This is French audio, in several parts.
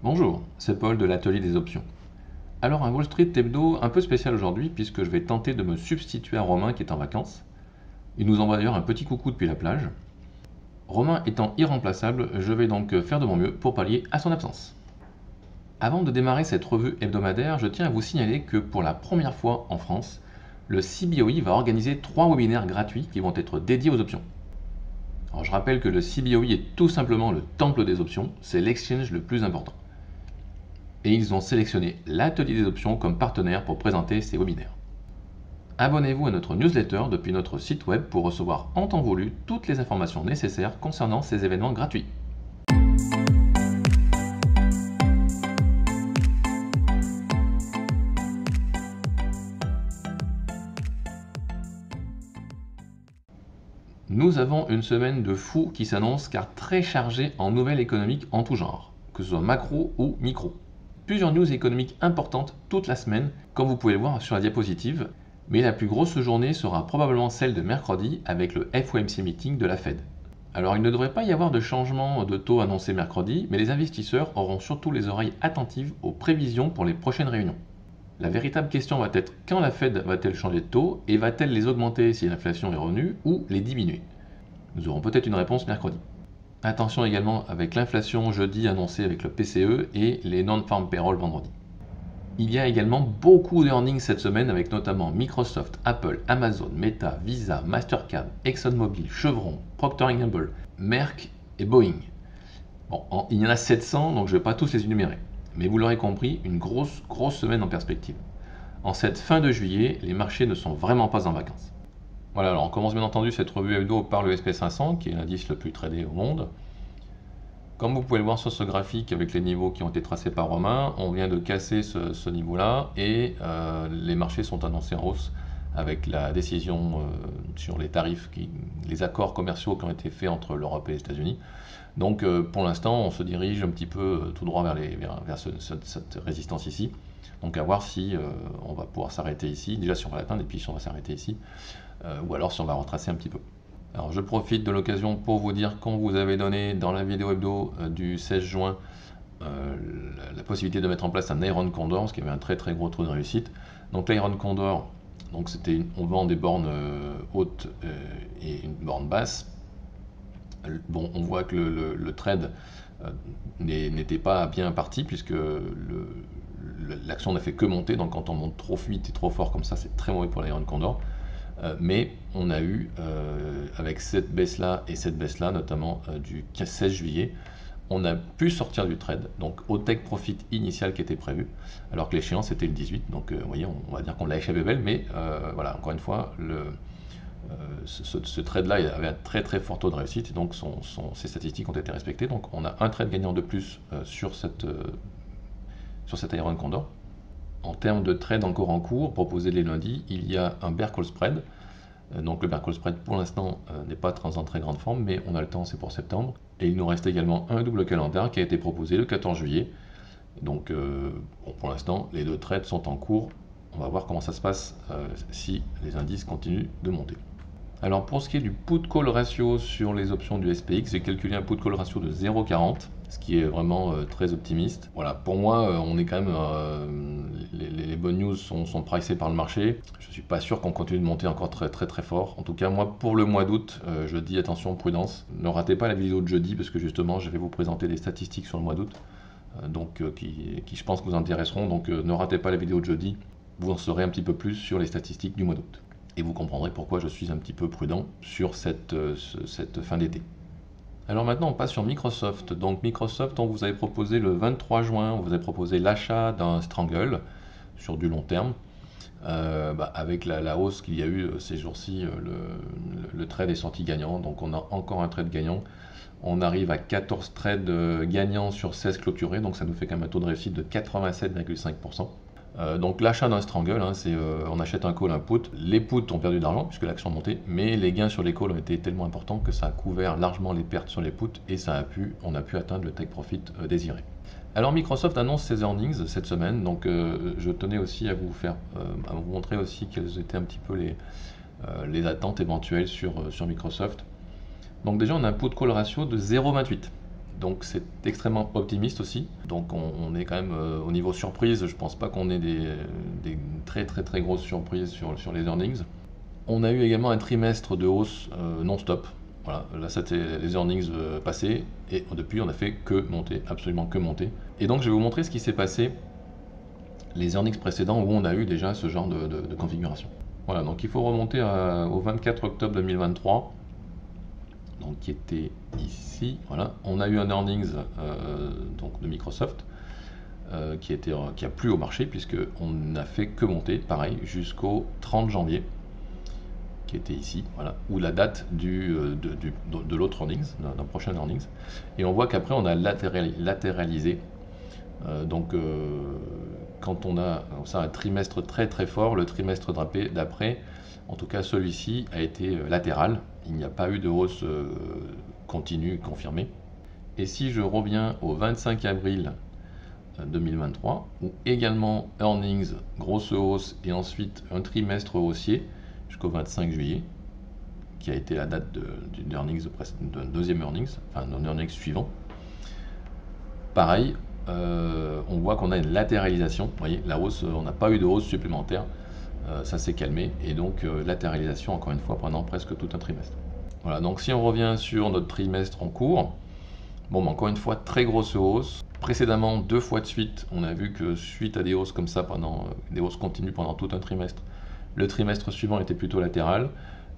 Bonjour, c'est Paul de l'atelier des options. Alors un Wall Street hebdo un peu spécial aujourd'hui puisque je vais tenter de me substituer à Romain qui est en vacances. Il nous envoie d'ailleurs un petit coucou depuis la plage. Romain étant irremplaçable, je vais donc faire de mon mieux pour pallier à son absence. Avant de démarrer cette revue hebdomadaire, je tiens à vous signaler que pour la première fois en France, le CBOE va organiser 3 webinaires gratuits qui vont être dédiés aux options. Alors je rappelle que le CBOE est tout simplement le temple des options, c'est l'exchange le plus important. Et ils ont sélectionné l'atelier des options comme partenaire pour présenter ces webinaires. Abonnez-vous à notre newsletter depuis notre site web pour recevoir en temps voulu toutes les informations nécessaires concernant ces événements gratuits. Nous avons une semaine de fou qui s'annonce car très chargée en nouvelles économiques en tout genre, que ce soit macro ou micro. Plusieurs news économiques importantes toute la semaine, comme vous pouvez le voir sur la diapositive, mais la plus grosse journée sera probablement celle de mercredi avec le FOMC meeting de la Fed. Alors il ne devrait pas y avoir de changement de taux annoncé mercredi, mais les investisseurs auront surtout les oreilles attentives aux prévisions pour les prochaines réunions. La véritable question va être quand la Fed va-t-elle changer de taux et va-t-elle les augmenter si l'inflation est revenue ou les diminuer? Nous aurons peut-être une réponse mercredi. Attention également avec l'inflation jeudi annoncée avec le PCE et les non-farm payroll vendredi. Il y a également beaucoup d'earnings cette semaine avec notamment Microsoft, Apple, Amazon, Meta, Visa, Mastercard, ExxonMobil, Chevron, Procter & Gamble, Merck et Boeing. Bon, il y en a 700 donc je ne vais pas tous les énumérer. Mais vous l'aurez compris, une grosse semaine en perspective. En cette fin de juillet, les marchés ne sont vraiment pas en vacances. Voilà, alors on commence bien entendu cette revue hebdo par le SP500 qui est l'indice le plus tradé au monde. Comme vous pouvez le voir sur ce graphique avec les niveaux qui ont été tracés par Romain, on vient de casser ce niveau-là et les marchés sont annoncés en hausse avec la décision sur les tarifs, les accords commerciaux qui ont été faits entre l'Europe et les États-Unis. Donc pour l'instant, on se dirige un petit peu tout droit vers cette résistance ici. Donc à voir si on va pouvoir s'arrêter ici, déjà si on va l'atteindre et puis si on va s'arrêter ici, ou alors si on va retracer un petit peu. Alors je profite de l'occasion pour vous dire qu'on vous avait donné dans la vidéo hebdo du 16 juin la possibilité de mettre en place un Iron Condor, ce qui avait un très gros taux de réussite. Donc l'Iron Condor, donc on vend des bornes hautes et une borne basse. Bon, on voit que le trade n'était pas bien parti puisque l'action n'a fait que monter, donc quand on monte trop vite et trop fort comme ça, c'est très mauvais pour l'Iron Condor. Mais on a eu, avec cette baisse-là et cette baisse-là, notamment du 16 juillet, on a pu sortir du trade, donc au take profit initial qui était prévu, alors que l'échéance était le 18, donc vous voyez, on va dire qu'on l'a échappé belle, mais voilà, encore une fois, ce trade-là avait un très fort taux de réussite, et donc ses statistiques ont été respectées, donc on a un trade gagnant de plus sur cet Iron Condor. En termes de trade encore en cours, proposé les lundis, il y a un bear call spread. Donc le bear call spread pour l'instant n'est pas en très grande forme, mais on a le temps, c'est pour septembre. Et il nous reste également un double calendar qui a été proposé le 14 juillet. Donc bon, pour l'instant, les deux trades sont en cours. On va voir comment ça se passe si les indices continuent de monter. Alors pour ce qui est du put-call ratio sur les options du SPX, j'ai calculé un put-call ratio de 0,40, ce qui est vraiment très optimiste. Voilà, pour moi, on est quand même, les bonnes news sont pricées par le marché. Je ne suis pas sûr qu'on continue de monter encore très fort. En tout cas, moi, pour le mois d'août, je dis attention, prudence. Ne ratez pas la vidéo de jeudi parce que justement, je vais vous présenter des statistiques sur le mois d'août, qui je pense vous intéresseront. Donc ne ratez pas la vidéo de jeudi. Vous en saurez un petit peu plus sur les statistiques du mois d'août. Et vous comprendrez pourquoi je suis un petit peu prudent sur cette fin d'été. Alors maintenant on passe sur Microsoft. Donc Microsoft, on vous avait proposé le 23 juin, on vous avait proposé l'achat d'un Strangle sur du long terme. Avec la hausse qu'il y a eu ces jours-ci, le trade est sorti gagnant, donc on a encore un trade gagnant. On arrive à 14 trades gagnants sur 16 clôturés, donc ça nous fait quand même un taux de réussite de 87,5%. Donc l'achat d'un strangle, hein, c'est on achète un call, un put. Les puts ont perdu d'argent puisque l'action a monté, mais les gains sur les calls ont été tellement importants que ça a couvert largement les pertes sur les puts et on a pu atteindre le take profit désiré. Alors Microsoft annonce ses earnings cette semaine, donc je tenais aussi à vous montrer aussi quelles étaient un petit peu les attentes éventuelles sur Microsoft. Donc déjà on a un put call ratio de 0,28. donc c'est extrêmement optimiste aussi. Donc on est quand même au niveau surprise, je pense pas qu'on ait des très très très grosses surprises sur les earnings. On a eu également un trimestre de hausse non-stop. Voilà, là c'était les earnings passés et depuis on a fait que monter, absolument que monter. Et donc je vais vous montrer ce qui s'est passé les earnings précédents où on a eu déjà ce genre de configuration. Voilà, donc il faut remonter au 24 octobre 2023, donc qui était ici. Voilà, on a eu un earnings donc de Microsoft qui a plu au marché puisque on n'a fait que monter, pareil, jusqu'au 30 janvier, qui était ici, voilà, ou la date de l'autre earnings, d'un prochain earnings. Et on voit qu'après on a latéralisé. Quand on a ça, un trimestre très très fort, le trimestre d'après, en tout cas celui-ci, a été latéral. Il n'y a pas eu de hausse continue confirmée. Et si je reviens au 25 avril 2023, où également earnings, grosse hausse, et ensuite un trimestre haussier jusqu'au 25 juillet, qui a été la date d'un deuxième earnings, enfin d'un earnings suivant. Pareil, on voit qu'on a une latéralisation. Vous voyez, la hausse, on n'a pas eu de hausse supplémentaire, ça s'est calmé, et donc latéralisation encore une fois pendant presque tout un trimestre. Voilà, donc si on revient sur notre trimestre en cours, bon, encore une fois, très grosse hausse. Précédemment, 2 fois de suite, on a vu que suite à des hausses comme ça, des hausses continues pendant tout un trimestre, le trimestre suivant était plutôt latéral.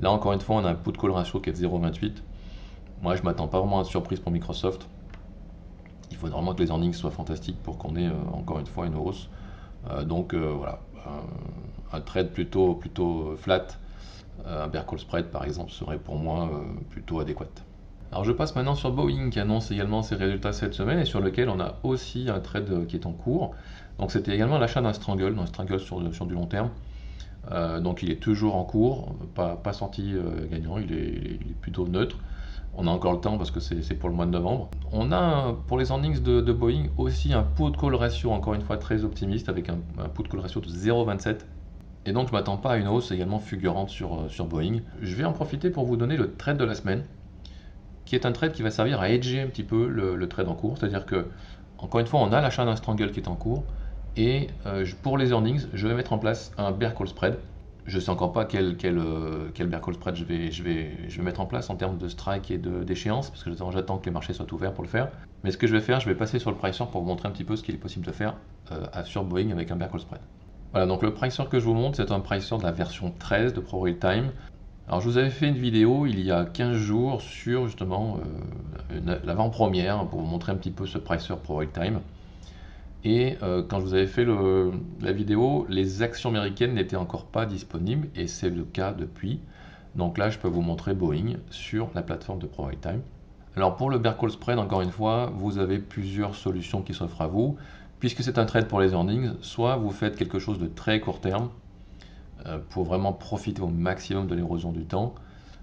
Là, encore une fois, on a un put-call ratio qui est de 0,28. Moi, je ne m'attends pas vraiment à de surprise pour Microsoft. Il faut vraiment que les earnings soient fantastiques pour qu'on ait encore une fois une hausse. Voilà, un trade plutôt flat, un bear call spread par exemple serait pour moi plutôt adéquat. Alors je passe maintenant sur Boeing qui annonce également ses résultats cette semaine et sur lequel on a aussi un trade qui est en cours. Donc c'était également l'achat d'un strangle sur du long terme. Donc il est toujours en cours, pas sorti gagnant, il est plutôt neutre. On a encore le temps parce que c'est pour le mois de novembre. On a pour les earnings de Boeing aussi un put-call ratio encore une fois très optimiste avec un put-call ratio de 0,27. Et donc je ne m'attends pas à une hausse également fulgurante sur Boeing. Je vais en profiter pour vous donner le trade de la semaine, qui est un trade qui va servir à hedger un petit peu le trade en cours. C'est-à-dire que, encore une fois, on a l'achat d'un strangle qui est en cours. Et pour les earnings, je vais mettre en place un bear call spread. Je ne sais encore pas quel bear call spread je vais mettre en place en termes de strike et d'échéance, parce que j'attends que les marchés soient ouverts pour le faire. Mais ce que je vais faire, je vais passer sur le pricer pour vous montrer un petit peu ce qu'il est possible de faire sur Boeing avec un bear call spread. Voilà, donc le pricer que je vous montre, c'est un pricer de la version 13 de ProRealTime. Alors je vous avais fait une vidéo il y a 15 jours sur justement l'avant-première pour vous montrer un petit peu ce pricer ProRealTime. Et quand je vous avais fait la vidéo, les actions américaines n'étaient encore pas disponibles et c'est le cas depuis. Donc là, je peux vous montrer Boeing sur la plateforme de ProRealTime. Alors pour le bear call spread, encore une fois, vous avez plusieurs solutions qui s'offrent à vous. Puisque c'est un trade pour les earnings, soit vous faites quelque chose de très court terme pour vraiment profiter au maximum de l'érosion du temps,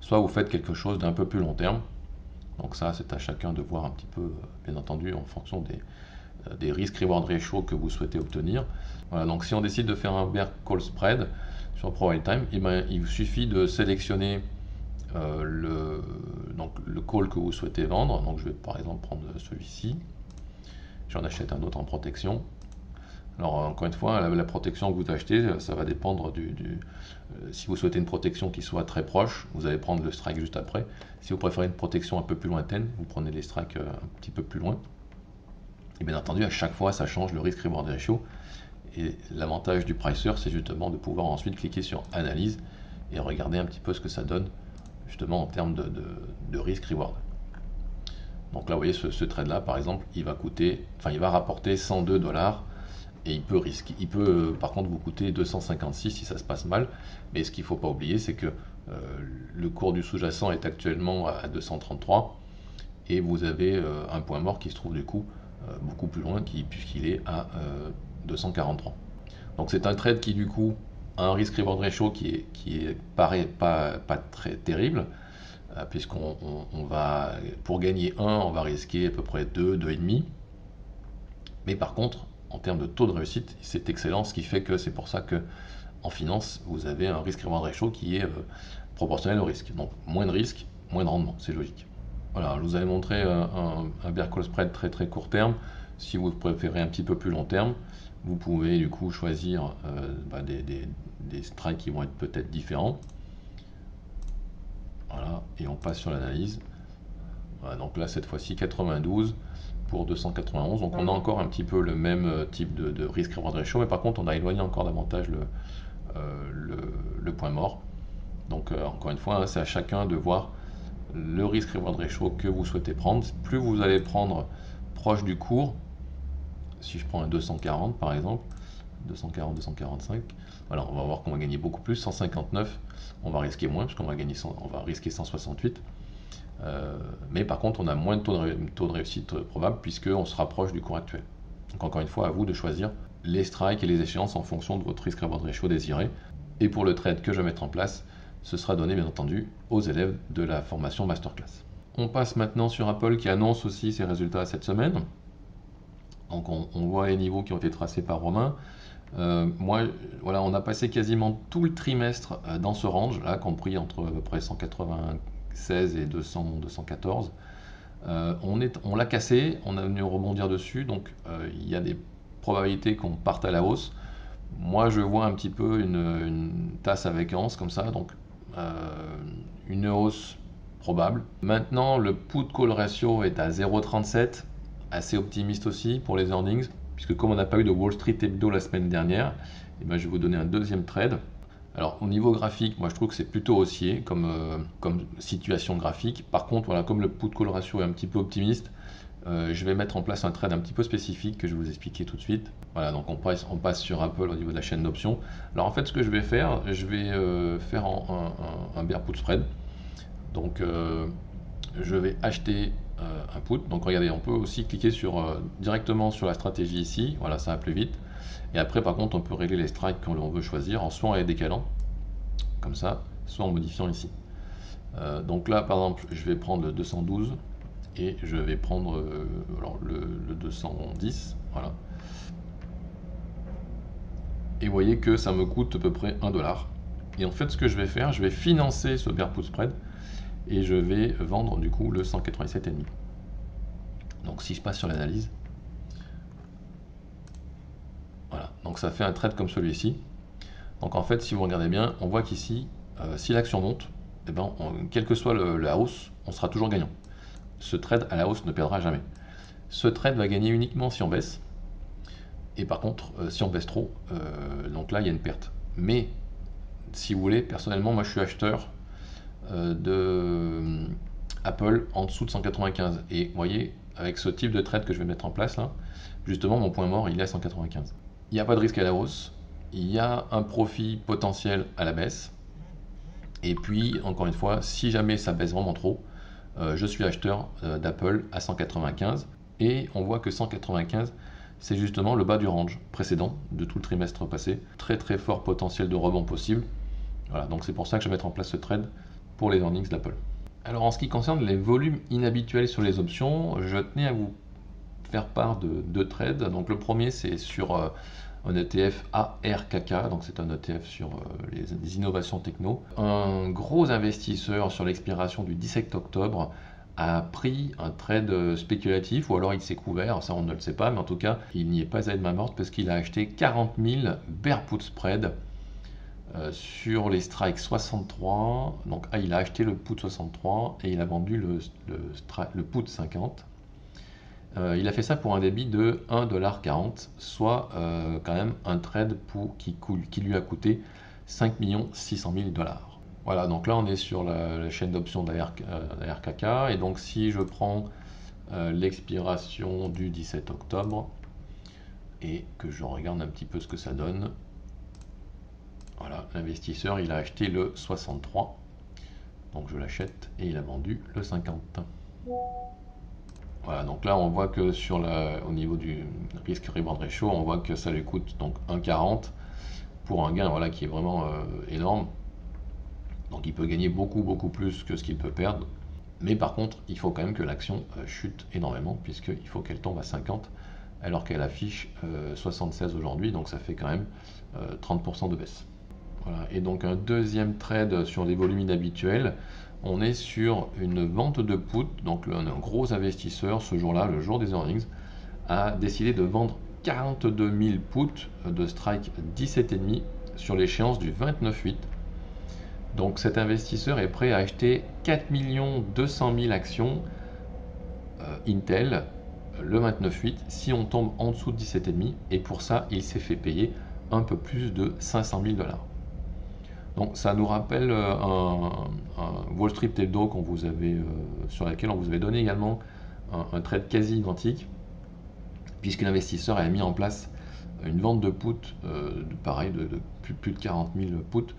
soit vous faites quelque chose d'un peu plus long terme. Donc ça, c'est à chacun de voir un petit peu, bien entendu, en fonction des risk-reward ratio que vous souhaitez obtenir. Voilà, donc si on décide de faire un bear call spread sur ProRealTime, il vous suffit de sélectionner le call que vous souhaitez vendre. Donc je vais par exemple prendre celui-ci. J'en achète un autre en protection. Alors encore une fois, la protection que vous achetez, ça va dépendre si vous souhaitez une protection qui soit très proche, vous allez prendre le strike juste après. Si vous préférez une protection un peu plus lointaine, vous prenez les strikes un petit peu plus loin. Et bien entendu, à chaque fois, ça change le risk-reward ratio. Et l'avantage du pricer, c'est justement de pouvoir ensuite cliquer sur analyse et regarder un petit peu ce que ça donne justement en termes de risk-reward. Donc là, vous voyez, ce trade-là, par exemple, il va rapporter 102 $. Et il peut par contre vous coûter 256 si ça se passe mal. Mais ce qu'il ne faut pas oublier, c'est que le cours du sous-jacent est actuellement à 233 et vous avez un point mort qui se trouve du coup beaucoup plus loin puisqu'il est à 243. Donc c'est un trade qui du coup a un risk reward ratio qui est pas très terrible puisqu'on va pour gagner 1 on va risquer à peu près 2, 2,5. Mais par contre en termes de taux de réussite, c'est excellent, ce qui fait que c'est pour ça que en finance, vous avez un risk-reward ratio qui est proportionnel au risque. Donc moins de risque, moins de rendement, c'est logique. Voilà, je vous avais montré un bear call spread très très court terme. Si vous préférez un petit peu plus long terme, vous pouvez du coup choisir des strikes qui vont être peut-être différents. Voilà, et on passe sur l'analyse. Voilà, donc là cette fois-ci 92 pour 291, donc on a encore un petit peu le même type de risque reward ratio, mais par contre on a éloigné encore davantage le point mort. Donc encore une fois, hein, c'est à chacun de voir le risque reward ratio que vous souhaitez prendre. Plus vous allez prendre proche du cours, si je prends un 240 par exemple, 240, 245, voilà, on va voir qu'on va gagner beaucoup plus. 159, on va risquer moins, parce qu'on va gagner on va risquer 168. Mais par contre, on a moins de taux de réussite probable, puisqu'on se rapproche du cours actuel. Donc encore une fois, à vous de choisir les strikes et les échéances en fonction de votre risque reward ratio désiré. Et pour le trade que je vais mettre en place, ce sera donné bien entendu aux élèves de la formation Masterclass. On passe maintenant sur Apple qui annonce aussi ses résultats cette semaine. Donc on voit les niveaux qui ont été tracés par Romain. Moi, voilà, on a passé quasiment tout le trimestre dans ce range, là, compris entre à peu près 196 et 200, 214. On l'a cassé, on a venu rebondir dessus, donc il y a des probabilités qu'on parte à la hausse. Moi, je vois un petit peu une tasse avec anse comme ça, donc une hausse probable. Maintenant, le put-call ratio est à 0,37, assez optimiste aussi pour les earnings, puisque comme on n'a pas eu de Wall Street Hebdo la semaine dernière, eh ben, je vais vous donner un deuxième trade. Alors au niveau graphique, moi je trouve que c'est plutôt haussier comme situation graphique. Par contre, voilà, comme le put-call ratio est un petit peu optimiste, je vais mettre en place un trade un petit peu spécifique que je vais vous expliquer tout de suite. Voilà, donc on passe sur Apple au niveau de la chaîne d'options. Alors en fait, ce que je vais faire, je vais faire un bear put spread. Donc je vais acheter un put. Donc regardez, on peut aussi cliquer directement sur la stratégie ici. Voilà, ça va plus vite. Et après, par contre, on peut régler les strikes qu'on veut choisir, en soit en les décalant, comme ça, soit en modifiant ici. Donc là, par exemple, je vais prendre le 212 et je vais prendre alors le 210, voilà. Et vous voyez que ça me coûte à peu près 1 dollar. Et en fait, ce que je vais faire, je vais financer ce bear put spread et je vais vendre du coup le 187,5. Donc si je passe sur l'analyse, voilà, donc ça fait un trade comme celui-ci. Donc en fait, si vous regardez bien, on voit qu'ici, si l'action monte, eh ben, quelle que soit la hausse, on sera toujours gagnant. Ce trade à la hausse ne perdra jamais. Ce trade va gagner uniquement si on baisse. Et par contre, si on baisse trop, donc là il y a une perte. Mais si vous voulez, personnellement, moi je suis acheteur de Apple en dessous de 195. Et vous voyez, avec ce type de trade que je vais mettre en place là, justement mon point mort il est à 195. Il n'y a pas de risque à la hausse, il y a un profit potentiel à la baisse. Et puis, encore une fois, si jamais ça baisse vraiment trop, je suis acheteur d'Apple à 195. Et on voit que 195, c'est justement le bas du range précédent de tout le trimestre passé. Très très fort potentiel de rebond possible. Voilà, donc c'est pour ça que je vais mettre en place ce trade pour les earnings d'Apple. Alors en ce qui concerne les volumes inhabituels sur les options, je tenais à vous faire part de deux trades. Donc le premier c'est sur un ETF ARKK, donc c'est un ETF sur les innovations techno. Un gros investisseur sur l'expiration du 17 octobre a pris un trade spéculatif, ou alors il s'est couvert, ça on ne le sait pas, mais en tout cas il n'y est pas allé de main morte parce qu'il a acheté 40 000 bear put spread sur les strikes 63. Donc il a acheté le put 63 et il a vendu le put 50. Il a fait ça pour un débit de 1,40$, soit quand même un trade qui lui a coûté 5 600 000 dollars. Voilà, donc là on est sur la chaîne d'options d'ARKK, et donc si je prends l'expiration du 17 octobre et que je regarde un petit peu ce que ça donne, voilà, l'investisseur il a acheté le 63, donc je l'achète, et il a vendu le 50. Voilà, donc là on voit que au niveau du risque reward ratio, on voit que ça lui coûte donc 1,40 pour un gain voilà, qui est vraiment énorme. Donc il peut gagner beaucoup beaucoup plus que ce qu'il peut perdre. Mais par contre, il faut quand même que l'action chute énormément, puisqu'il faut qu'elle tombe à 50, alors qu'elle affiche 76 aujourd'hui, donc ça fait quand même 30% de baisse. Voilà. Et donc un deuxième trade sur les volumes inhabituels, on est sur une vente de put, donc un gros investisseur ce jour-là, le jour des earnings, a décidé de vendre 42 000 puts de strike 17,5 sur l'échéance du 29/8. Donc cet investisseur est prêt à acheter 4 200 000 actions Intel le 29/8 si on tombe en dessous de 17,5, et pour ça il s'est fait payer un peu plus de 500 000 $. Donc ça nous rappelle un Wall Street Hebdo sur laquelle on vous avait donné également un trade quasi identique, puisque l'investisseur a mis en place une vente de put, pareil, de plus de 40 000 puts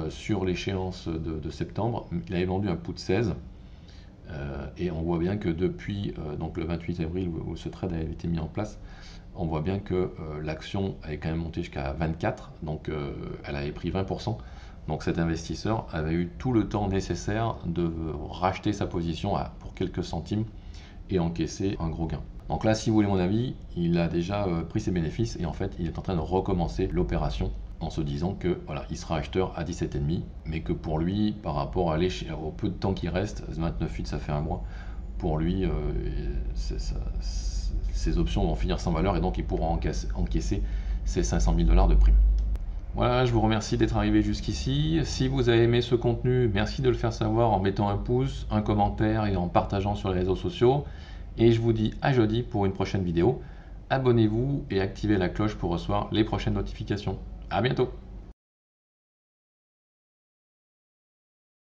sur l'échéance de septembre. Il avait vendu un put 16, et on voit bien que depuis donc le 28 avril où ce trade avait été mis en place, on voit bien que l'action avait quand même monté jusqu'à 24, donc elle avait pris 20%. Donc cet investisseur avait eu tout le temps nécessaire de racheter sa position pour quelques centimes et encaisser un gros gain. Donc là, si vous voulez mon avis, il a déjà pris ses bénéfices et en fait, il est en train de recommencer l'opération en se disant que voilà, il sera acheteur à 17,5, mais que pour lui, par rapport au peu de temps qui reste, 29,8 ça fait un mois, pour lui, ses options vont finir sans valeur et donc il pourra encaisser ses 500 000 $ de prime. Voilà, je vous remercie d'être arrivé jusqu'ici. Si vous avez aimé ce contenu, merci de le faire savoir en mettant un pouce, un commentaire et en partageant sur les réseaux sociaux. Et je vous dis à jeudi pour une prochaine vidéo. Abonnez-vous et activez la cloche pour recevoir les prochaines notifications. À bientôt!